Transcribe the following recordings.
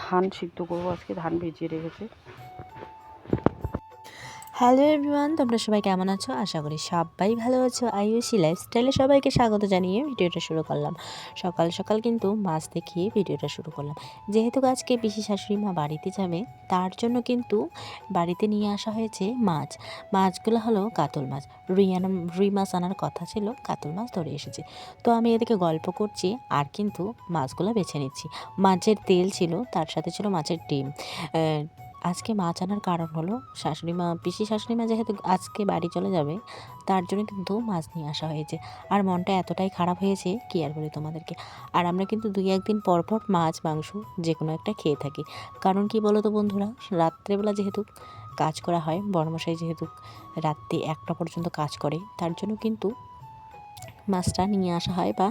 ধান সিদ্ধ করবো, আজকে ধান ভিজিয়ে রেখেছি। হ্যালো এভরিওয়ান, তোমরা সবাই কেমন আছো? আশা করি সবাই ভালো আছো। আয়ুষী লাইফস্টাইলে সবাইকে স্বাগত জানিয়ে ভিডিওটা শুরু করলাম। সকাল সকাল কিন্তু মাছ দেখিয়ে ভিডিওটা শুরু করলাম। যেহেতু আজকে পিসি শাশুড়ি মা বাড়িতে যাবে, তার জন্য কিন্তু বাড়িতে নিয়ে আসা হয়েছে মাছ। মাছগুলো হলো কাতল মাছ। রুই মাছ আনার কথা ছিল, কাতল মাছ ধরে এসেছে। তো আমি এদিকে গল্প করছি আর কিন্তু মাছগুলো বেছে নিচ্ছি। মাছের তেল ছিল, তার সাথে ছিল মাছের ডিম। আজকে মাছ আনার কারণ হলো পিসি শাশুড়ি মা যেহেতু আজকে বাড়ি চলে যাবে, তার জন্য কিন্তু মাছ নিয়ে আসা হয়েছে। আর মনটা এতটাই খারাপ হয়েছে কি আর বলি তোমাদেরকে। আর আমরা কিন্তু 2-1 দিন পর পর মাছ মাংস যে কোনো একটা খেয়ে থাকি। কারণ কি বলো তো বন্ধুরা, রাত্রেবেলা যেহেতু কাজ করা হয়, বড়মশাই যেহেতু রাত্রি 1টা পর্যন্ত কাজ করে, তার জন্য কিন্তু মাছটা নিয়ে আসা হয় বা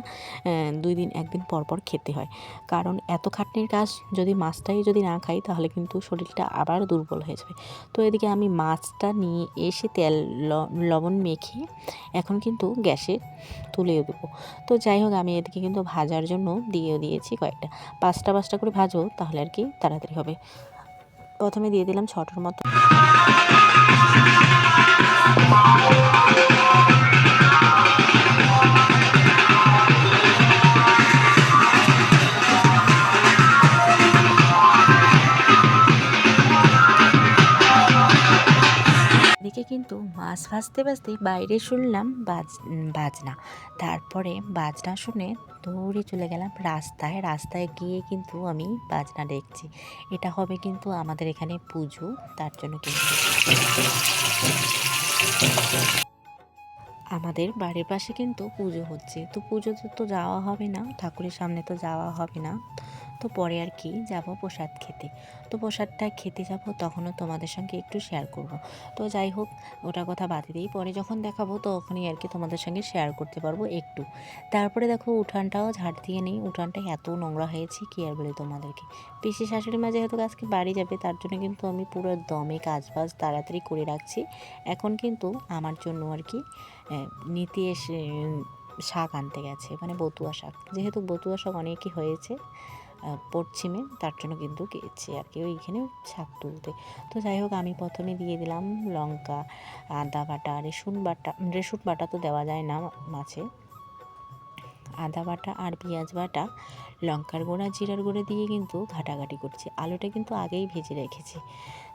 1 দিন পর পর খেতে হয়। কারণ এত খাটনির কাজ যদি মাছটাই যদি না খাই, তাহলে কিন্তু শরীরটা আবার দুর্বল হয়ে যাবে। তো এদিকে আমি মাছটা নিয়ে এসে তেল লবণ মেখে এখন কিন্তু গ্যাসে তুলেও দেবো। তো যাই হোক, আমি এদিকে কিন্তু ভাজার জন্য দিয়েও দিয়েছি কয়েকটা। 5টা করে ভাজো, তাহলে আর কি তাড়াতাড়ি হবে। প্রথমে দিয়ে দিলাম 6টার মতো। এদিকে কিন্তু মাছ ভাজতে বাইরে শুনলাম বাজনা। তারপরে বাজনা শুনে দৌড়ে চলে গেলাম রাস্তায় গিয়ে কিন্তু আমি বাজনা দেখছি। এটা হবে কিন্তু আমাদের এখানে পুজো, তার জন্য কিন্তু আমাদের বাড়ির পাশে কিন্তু পুজো হচ্ছে। তো পুজোতে তো যাওয়া হবে না, ঠাকুরের সামনে তো যাওয়া হবে না। তো পরে আর কি যাব প্রসাদ খেতে। তো প্রসাদটা খেতে যাব, তখনও তোমাদের সঙ্গে একটু শেয়ার করব। তো যাই হোক, ওটা কথা বাদ দিই, পরে যখন দেখাবো তখনই আর কি তোমাদের সঙ্গে শেয়ার করতে পারবো একটু। তারপরে দেখো উঠানটাও ঝাড় দিয়ে নেই, উঠানটা এত নোংরা হয়েছে কি আর বলি তোমাদেরকে। পিসি শাশুড়ি মা যেহেতু আজকে বাড়ি যাবে, তার জন্য কিন্তু আমি পুরো দমে কাজবাজ তাড়াতাড়ি করে রাখছি। এখন কিন্তু আমার জন্য আর কি নিতে এসে শাক আনতে গেছে, মানে বতুয়া শাক। যেহেতু বতুয়া শাক অনেকই হয়েছে পশ্চিমে, তার জন্য কিন্তু গিয়েছি আর কি ওইখানে শাক তুলতে। তো যাই হোক, আমি প্রথমে দিয়ে দিলাম লঙ্কা, আদা বাটা, রসুন বাটা তো দেওয়া যায় না মাছে। আদা বাটা আর পেঁয়াজ বাটা, লঙ্কার গুঁড়া, জিরার গুঁড়ো দিয়ে কিন্তু ঘাটাঘাটি করছি। আলুটা কিন্তু আগেই ভেজে রেখেছি।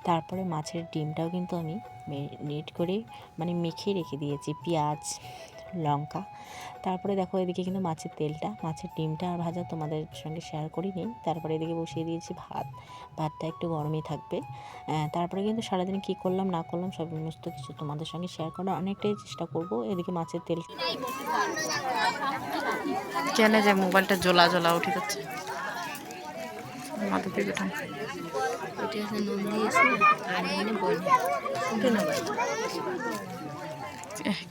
তারপরে মাছের ডিমটাও কিন্তু আমি মেরিনেট করে মানে মেখে রেখে দিয়েছি, পেঁয়াজ লঙ্কা। তারপরে দেখো এদিকে কিন্তু মাছের ডিমটা আর ভাজা তোমাদের সঙ্গে শেয়ার করিনি। তারপরে এদিকে বসিয়ে দিয়েছি ভাতটা একটু গরমই থাকবে। তারপরে কিন্তু সারাদিন কী করলাম না করলাম সমস্ত কিছু তোমাদের সঙ্গে শেয়ার করার অনেকটাই চেষ্টা করব। এদিকে মাছের তেল কেন যে মোবাইলটা জ্বলা জ্বলা উঠে যাচ্ছে মাথা থেকে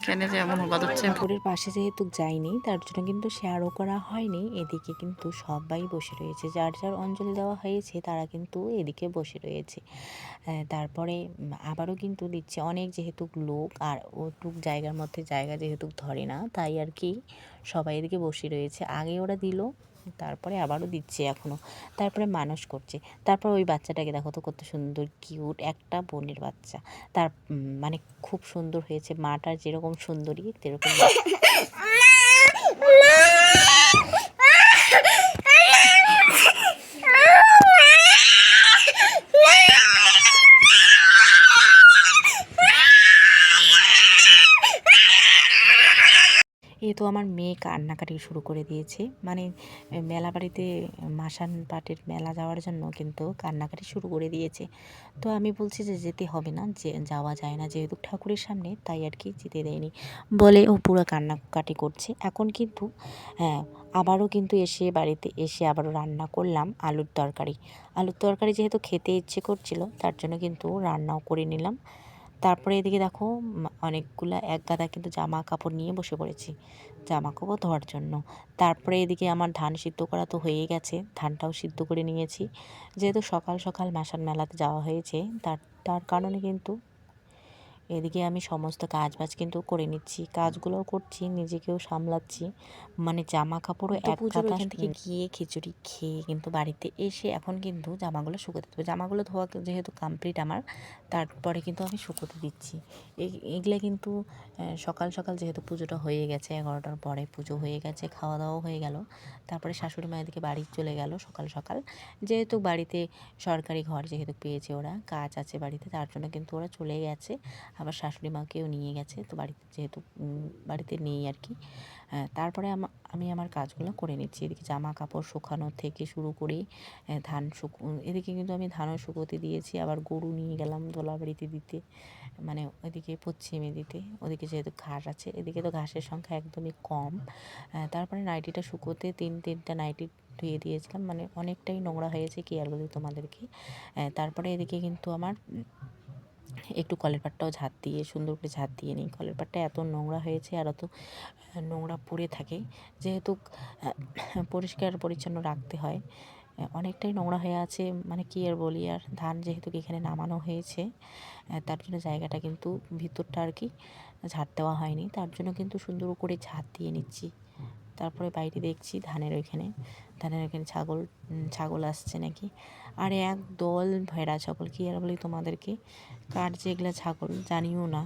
কেন যে এমন বাদ হচ্ছে। ঠাকুরের পাশে যেহেতু যাইনি, তার জন্য কিন্তু শেয়ারও করা হয়নি। এদিকে কিন্তু সবাই বসে রয়েছে, যার যার অঞ্জলি দেওয়া হয়েছে তারা কিন্তু এদিকে বসে রয়েছে। তারপরে আবারও কিন্তু দিচ্ছে অনেক, যেহেতু লোক আর ওটুক জায়গার মধ্যে জায়গা যেহেতু ধরে না, তাই আর কি সবাই এদিকে বসে রয়েছে। আগে ওরা দিল, তারপরে আবারও দিচ্ছে এখনও। তারপরে মানুষ করছে। তারপর ওই বাচ্চাটাকে দেখো তো কত সুন্দর কিউট, একটা বোনের বাচ্চা। তার মানে খুব সুন্দর হয়েছে, মাটার যেরকম সুন্দরী সেরকম। তো আমার মেয়ে কান্নাকাটি শুরু করে দিয়েছে, মানে মেলা বাড়িতে মাসান পাটের মেলা যাওয়ার জন্য কিন্তু কান্নাকাটি শুরু করে দিয়েছে। তো আমি বলছি যে যেতে হবে না, যে যাওয়া যায় না যেহেতু ঠাকুরের সামনে, তাই আর কি যেতে দেয়নি বলে ও পুরো কান্নাকাটি করছে। এখন কিন্তু আবারও কিন্তু বাড়িতে এসে আবারও রান্না করলাম আলুর তরকারি যেহেতু খেতে ইচ্ছে করছিল, তার জন্য কিন্তু রান্নাও করে নিলাম। তারপরে এদিকে দেখো অনেকগুলা এক গাদা কিন্তু জামা কাপড় নিয়ে বসে পড়েছি জামা কাপড় ধোয়ার জন্য। তারপরে এদিকে আমার ধান সিদ্ধ করা তো হয়েই গেছে, ধানটাও সিদ্ধ করে নিয়েছি। যেহেতু সকাল সকাল মাসান মেলাতে যাওয়া হয়েছে, তার কারণে কিন্তু এদিকে আমি সমস্ত কাজ বাজ কিন্তু করে নিচ্ছি, কাজগুলোও করছি, নিজেকেও সামলাচ্ছি, মানে জামা কাপড়ও তো এক পুজোর কাঁথা ওইখান থেকে গিয়ে খিচুড়ি খেয়ে কিন্তু বাড়িতে এসে এখন কিন্তু জামাগুলো শুকোতে দেবো। জামাগুলো ধোয়া যেহেতু কমপ্লিট আমার, তারপরে কিন্তু আমি শুকোতে দিচ্ছি। এগুলো কিন্তু সকাল সকাল যেহেতু পুজোটা হয়ে গেছে, 11টার পরে পুজো হয়ে গেছে, খাওয়া দাওয়াও হয়ে গেল। তারপরে শাশুড়ি মা এদিকে বাড়ি চলে গেল সকাল সকাল, যেহেতু বাড়িতে সরকারি ঘর যেহেতু পেয়েছে, ওরা কাজ আছে বাড়িতে, তার জন্য কিন্তু ওরা চলে গেছে। আবার শাশুড়ি মাকেও নিয়ে গেছে, তো বাড়িতে যেহেতু বাড়িতে নেই আর কি। তারপরে আমি আমার কাজগুলো করে নিচ্ছি। এদিকে জামা কাপড় শুকানো থেকে শুরু করে ধান এদিকে কিন্তু আমি ধানও শুকোতে দিয়েছি, আবার গরু নিয়ে গেলাম দোলাবাড়িতে দিতে, মানে ওইদিকে পশ্চিমে দিতে। ওদিকে যেহেতু ঘাস আছে, এদিকে তো ঘাসের সংখ্যা একদমই কম। তারপরে নাইটিটা শুকোতে তিনটা নাইটি ধুয়ে দিয়েছিলাম, মানে অনেকটাই নোংরা হয়েছে, কি আর বলি তোমাদেরকে। তারপরে এদিকে কিন্তু আমার একটু কলের পাড়টাও ঝাঁট দিয়ে সুন্দর করে ঝাঁট দিয়ে নিই। কলের পাড়টা এত নোংরা হয়েছে আর অত নোংরা পড়ে থাকে, যেহেতু পরিষ্কার পরিচ্ছন্ন রাখতে হয়, অনেকটাই নোংরা হয়ে আছে, মানে কি আর বলি। আর ধান যেহেতু এখানে নামানো হয়েছে, তার জন্য জায়গাটা কিন্তু ভিতরটা আর কি ঝাঁট দেওয়া হয়নি, তার জন্য কিন্তু সুন্দর করে ঝাঁট দিয়ে নিচ্ছি। তারপরে বাইরে দেখছি ধানের ওইখানে ছাগল আসছে নাকি, আর এক দল ভেড়া ছাগল, কি আর বলি তোমাদেরকে। কার যে এগুলো ছাগল জানিও না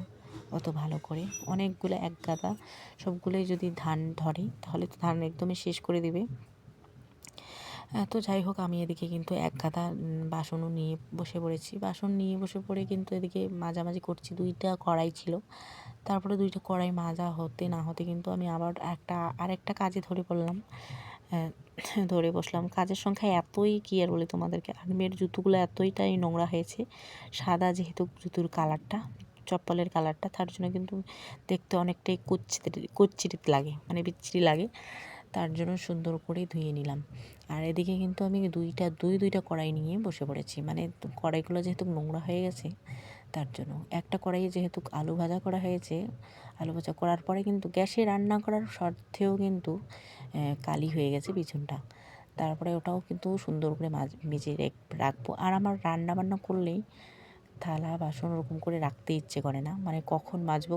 অত ভালো করে, অনেকগুলো এক গাদা, সবগুলোই যদি ধান ধরে তাহলে তো ধান একদমই শেষ করে দেবে। তো যাই হোক, আমি এদিকে কিন্তু এক গাদা বাসনও নিয়ে বসে পড়েছি। বাসন নিয়ে বসে পড়ে কিন্তু এদিকে মাজামাজি করছি। 2টা কড়াই ছিল, তারপরে 2টা কড়াই মাজা হতে না হতে কিন্তু আমি আবার আরেকটা কাজে ধরে বসলাম। কাজের সংখ্যা এতই, কি আর বলি তোমাদেরকে। আর মেয়ের জুতোগুলো এতটাই নোংরা হয়েছে, সাদা যেহেতু জুতোর কালারটা, চপ্পলের কালারটা, তার জন্য কিন্তু দেখতে অনেকটাই কুচ্ছিরিত লাগে, মানে বিচ্ছিরি লাগে, তার জন্য সুন্দর করে ধুয়ে নিলাম। আর এদিকে কিন্তু আমি দুইটা কড়াই নিয়ে বসে পড়েছি, মানে কড়াইগুলো যেহেতু নোংরা হয়ে গেছে, তার জন্য একটা কড়াইয়ে যেহেতু আলু ভাজা করা হয়েছে, আলু ভাজা করার পরে কিন্তু গ্যাসে রান্না করার সত্ত্বেও কিন্তু কালি হয়ে গেছে পিছনটা। তারপরে ওটাও কিন্তু সুন্দর করে মেজে রাখবো। আর আমার রান্না বান্না করলেই থালা বাসন ওরকম করে রাখতে ইচ্ছে করে না, মানে কখন মাজবো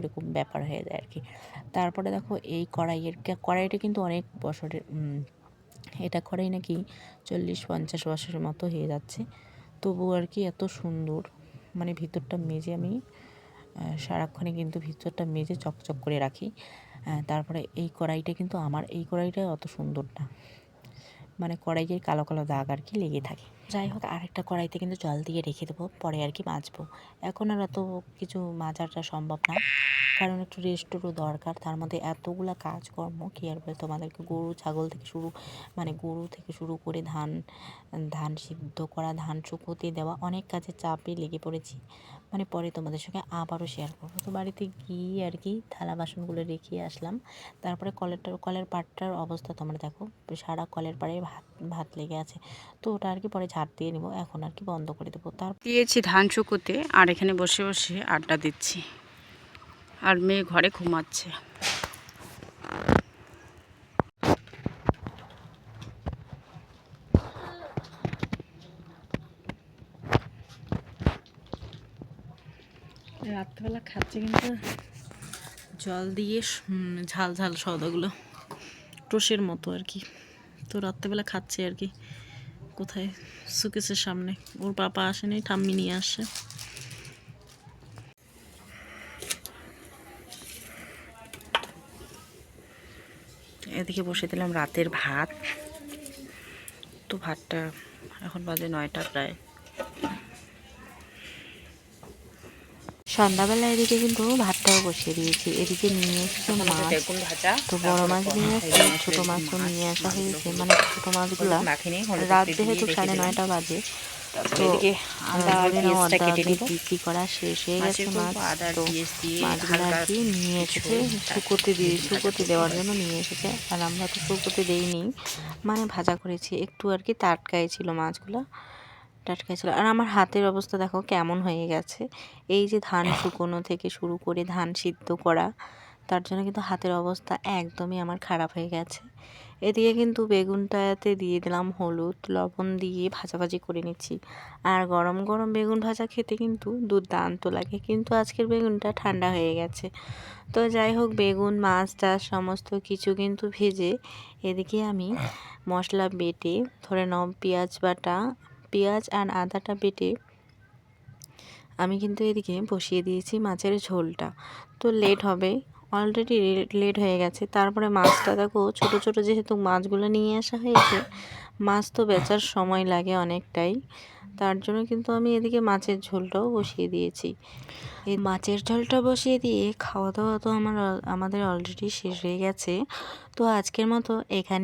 এরকম ব্যাপার হয়ে যায় আর কি। তারপরে দেখো এই কড়াইটা কিন্তু অনেক বছরের, এটা কড়াই নাকি 40-50 বছরের মতো হয়ে যাচ্ছে, তবু আর কি এত সুন্দর, মানে ভিতরটা মেজে আমি সারাক্ষণে কিন্তু ভিতরটা মেজে চকচক করে রাখি। তারপরে এই কড়াইটা কিন্তু এই কড়াইটা অত সুন্দর না, মানে কড়াইয়ের কালো কালো দাগ আর কি লেগে থাকে। যাই হোক, আরেকটা কড়াইতে কিন্তু জল দিয়ে রেখে দেবো, পরে আর কি মাজবো। এখন আর অত কিছু মাজাটা সম্ভব না, কারণ একটু রেস্টেরও দরকার। তার মধ্যে এতগুলা কাজকর্ম, কি আর বলে তোমাদেরকে। গরু থেকে শুরু করে ধান সিদ্ধ করা, ধান শুকোতে দেওয়া, অনেক কাজের চাপে লেগে পড়েছি। মানে পরে তোমাদের সঙ্গে আবারও শেয়ার করবো। তো বাড়িতে গিয়ে আর কি থালা বাসনগুলো রেখে আসলাম। তারপরে কলের পাড়টার অবস্থা তোমরা দেখো, সারা কলের পাড়ে ভাত লেগে আছে, তো ওটা আর কি পরে ঝাড় দিয়ে নেবো, এখন আর কি বন্ধ করে দেবো। দিয়েছি ধান শুকোতে, আর এখানে বসে বসে আড্ডা দিচ্ছি, আর মেয়ে ঘরে ঘুমাচ্ছে। রাত্রেবেলা খাচ্ছে কিন্তু জল দিয়ে ঝাল ঝাল সওদাগুলো, টোষের মতো আর কি। তো রাত্রেবেলা খাচ্ছে আর কি। কোথায়? সুকেসের সামনে। ওর পাপা আসেনি, ঠাম্মি নিয়ে আসে। এদিকে বসে দিলাম রাতের ভাত। তো ভাতটা এখন বাজে 9টা প্রায়। সন্ধ্যাবেলা এদিকে কিন্তু ভাতটাও বসিয়ে দিয়েছি। এদিকে নিয়ে এসেছে মাছ, বেগুন ভাজা, তো বড় মাছ নিয়ে আসছে, ছোট মাছও নিয়ে আসা হয়েছে, মানে ছোট মাছগুলা রাত যেহেতু 9:30 বাজে, তো ধরে নাও আদা বিক্রি করা শেষ হয়ে গেছে মাছ। তো মাছগুলো আর কি নিয়ে এসেছে শুকোতে দেওয়ার জন্য নিয়ে এসেছে। আর আমরা তো শুকোতে দেইনি, মানে ভাজা করেছি একটু আর কি, টাটকাই ছিল মাছগুলো, টাটকা ছিল। আর আমার হাতের অবস্থা দেখো কেমন হয়ে গেছে। এই যে ধান শুকোনো থেকে শুরু করে ধান সিদ্ধ করা, তার জন্য কিন্তু হাতের অবস্থা একদমই আমার খারাপ হয়ে গেছে। এদিকে কিন্তু বেগুনটাতে দিয়ে দিলাম হলুদ লবণ দিয়ে ভাজাভাজি করে নিচ্ছি। আর গরম গরম বেগুন ভাজা খেতে কিন্তু দুর্দান্ত লাগে, কিন্তু আজকের বেগুনটা ঠান্ডা হয়ে গেছে। তো যাই হোক, বেগুন মাছ টাছ সমস্ত কিছু কিন্তু ভেজে এদিকে আমি মশলা বেটে ধরে নাও পেঁয়াজ আর আদাটা বেটে আমি কিন্তু এদিকে বসিয়ে দিয়েছি মাছের ঝোলটা। তো লেট হবে, অলরেডি লেট হয়ে গেছে। তারপরে মাছটা দেখো ছোট ছোট যেহেতু মাছগুলো নিয়ে আসা হয়েছে, মাছ তো বেচার সময় লাগে অনেকটাই, তার জন্য কিন্তু আমি এদিকে মাছের ঝোলটাও বসিয়ে দিয়েছি। এই মাছের ঝোলটা বসিয়ে দিয়ে খাওয়া দাওয়া তো আমাদের অলরেডি শেষ হয়ে গেছে। তো আজকের মতো এখানে